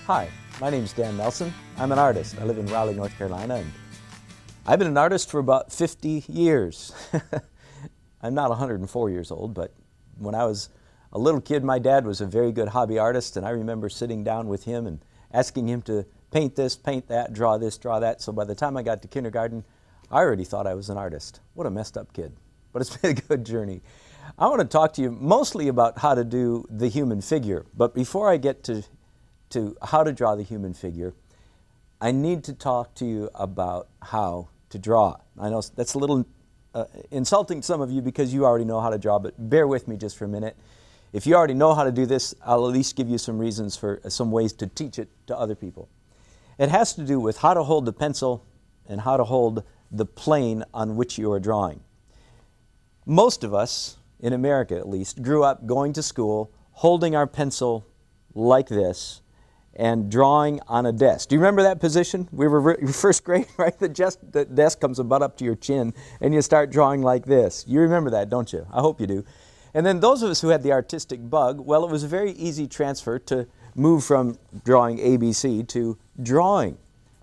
Hi, my name is Dan Nelson. I'm an artist. I live in Raleigh, North Carolina, and I've been an artist for about 50 years. I'm not 104 years old, but when I was a little kid, my dad was a very good hobby artist, and I remember sitting down with him and asking him to paint this, paint that, draw this, draw that. So by the time I got to kindergarten, I already thought I was an artist. What a messed up kid, but it's been a good journey. I want to talk to you mostly about how to do the human figure, but before I get to how to draw the human figure, I need to talk to you about how to draw. I know that's a little insulting to some of you because you already know how to draw, but bear with me just for a minute. If you already know how to do this, I'll at least give you some reasons for some ways to teach it to other people. It has to do with how to hold the pencil and how to hold the plane on which you are drawing. Most of us, in America at least, grew up going to school, holding our pencil like this, and drawing on a desk. Do you remember that position? We were first grade, right? The desk comes about up to your chin, and you start drawing like this. You remember that, don't you? I hope you do. And then those of us who had the artistic bug, well, it was a very easy transfer to move from drawing ABC to drawing.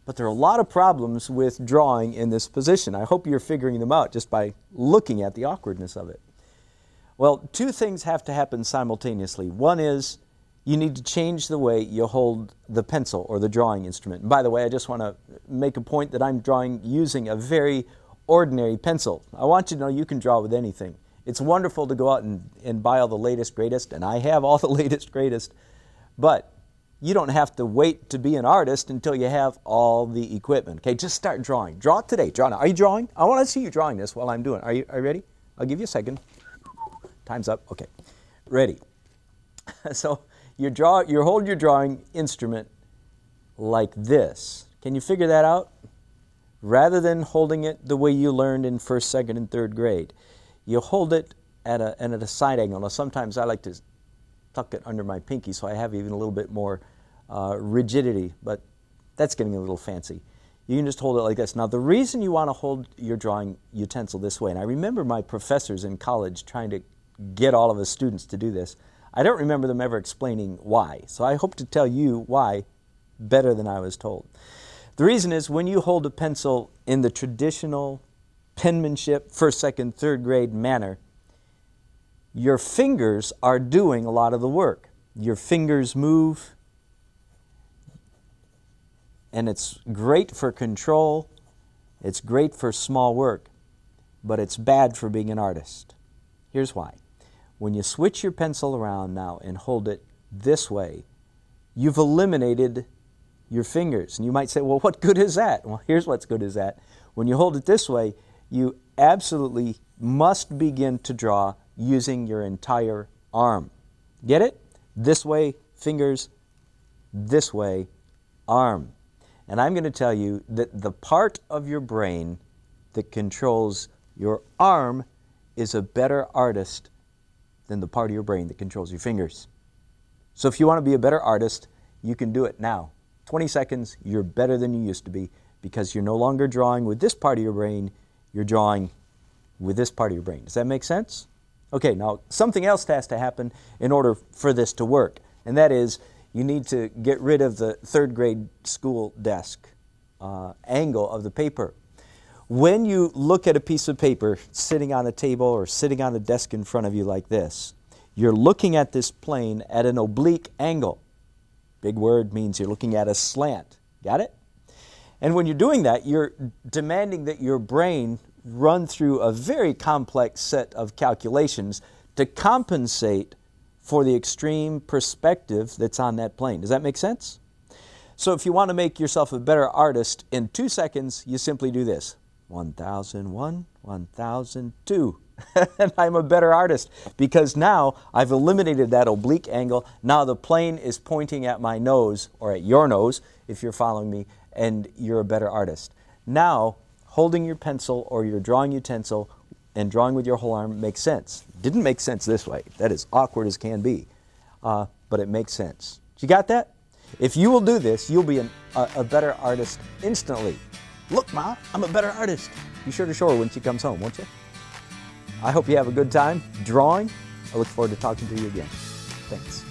But there are a lot of problems with drawing in this position. I hope you're figuring them out just by looking at the awkwardness of it. Well, two things have to happen simultaneously. One is you need to change the way you hold the pencil or the drawing instrument. And by the way, I just want to make a point that I'm drawing using a very ordinary pencil. I want you to know you can draw with anything. It's wonderful to go out and buy all the latest, greatest, and I have all the latest, greatest, but you don't have to wait to be an artist until you have all the equipment. Okay, just start drawing. Draw it today. Draw now. Are you drawing? I want to see you drawing this while I'm doing it. Are you ready? I'll give you a second. Time's up. Okay. Ready. So you hold your drawing instrument like this. Can you figure that out? Rather than holding it the way you learned in first, second, and third grade, you hold it at a side angle. Now, sometimes I like to tuck it under my pinky so I have even a little bit more rigidity, but that's getting a little fancy. You can just hold it like this. Now, the reason you want to hold your drawing utensil this way, and I remember my professors in college trying to get all of us students to do this, I don't remember them ever explaining why. So I hope to tell you why better than I was told. The reason is when you hold a pencil in the traditional penmanship, first, second, third grade manner, your fingers are doing a lot of the work. Your fingers move, and it's great for control, it's great for small work, but it's bad for being an artist. Here's why. When you switch your pencil around now and hold it this way, you've eliminated your fingers. And you might say, well, what good is that? Well, here's what's good is that. When you hold it this way, you absolutely must begin to draw using your entire arm. Get it? This way, fingers, this way, arm. And I'm going to tell you that the part of your brain that controls your arm is a better artist than the part of your brain that controls your fingers. So if you want to be a better artist, you can do it now. 20 seconds, you're better than you used to be because you're no longer drawing with this part of your brain, you're drawing with this part of your brain. Does that make sense? Okay, now something else has to happen in order for this to work, and that is you need to get rid of the third grade school desk angle of the paper. When you look at a piece of paper sitting on a table or sitting on a desk in front of you like this, you're looking at this plane at an oblique angle. Big word means you're looking at a slant. Got it? And when you're doing that, you're demanding that your brain run through a very complex set of calculations to compensate for the extreme perspective that's on that plane. Does that make sense? So if you want to make yourself a better artist, in 2 seconds, you simply do this. 1001, 1002. And I'm a better artist because now I've eliminated that oblique angle. Now the plane is pointing at my nose, or at your nose, if you're following me, and you're a better artist. Now, holding your pencil or your drawing utensil and drawing with your whole arm makes sense. Didn't make sense this way. That is awkward as can be. But it makes sense. You got that? If you will do this, you'll be a better artist instantly. Look, Ma, I'm a better artist. Be sure to show her when she comes home, won't you? I hope you have a good time drawing. I look forward to talking to you again. Thanks.